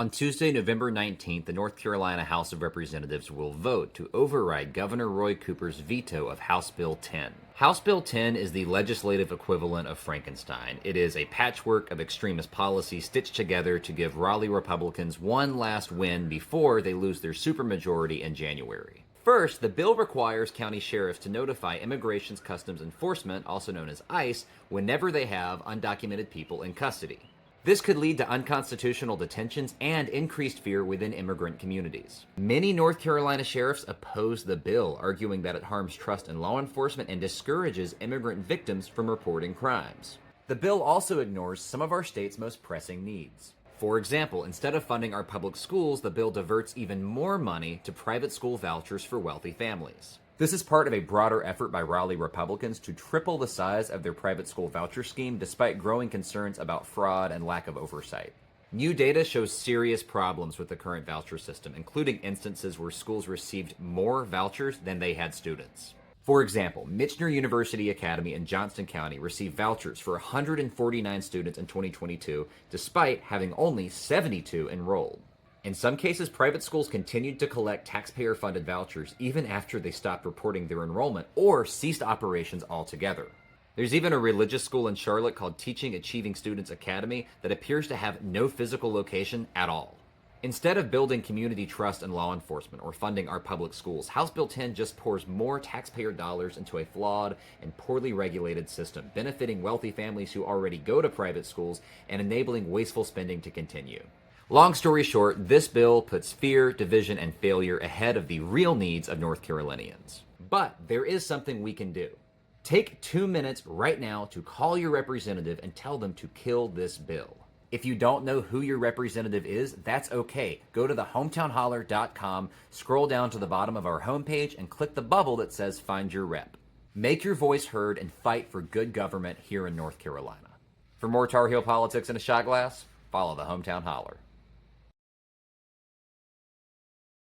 On Tuesday, November 19th, the North Carolina House of Representatives will vote to override Governor Roy Cooper's veto of House Bill 10. House Bill 10 is the legislative equivalent of Frankenstein. It is a patchwork of extremist policies stitched together to give Raleigh Republicans one last win before they lose their supermajority in January. First, the bill requires county sheriffs to notify Immigration Customs Enforcement, also known as ICE, whenever they have undocumented people in custody. This could lead to unconstitutional detentions and increased fear within immigrant communities. Many North Carolina sheriffs oppose the bill, arguing that it harms trust in law enforcement and discourages immigrant victims from reporting crimes. The bill also ignores some of our state's most pressing needs. For example, instead of funding our public schools, the bill diverts even more money to private school vouchers for wealthy families. This is part of a broader effort by Raleigh Republicans to triple the size of their private school voucher scheme despite growing concerns about fraud and lack of oversight. New data shows serious problems with the current voucher system, including instances where schools received more vouchers than they had students. For example, Michener University Academy in Johnston County received vouchers for 149 students in 2022, despite having only 72 enrolled. In some cases, private schools continued to collect taxpayer-funded vouchers even after they stopped reporting their enrollment or ceased operations altogether. There's even a religious school in Charlotte called Teaching Achieving Students Academy that appears to have no physical location at all. Instead of building community trust in law enforcement or funding our public schools, House Bill 10 just pours more taxpayer dollars into a flawed and poorly regulated system, benefiting wealthy families who already go to private schools and enabling wasteful spending to continue. Long story short, this bill puts fear, division, and failure ahead of the real needs of North Carolinians. But there is something we can do. Take 2 minutes right now to call your representative and tell them to kill this bill. If you don't know who your representative is, that's okay. Go to thehometownholler.com, scroll down to the bottom of our homepage, and click the bubble that says Find Your Rep. Make your voice heard and fight for good government here in North Carolina. For more Tar Heel politics in a shot glass, follow the Hometown Holler.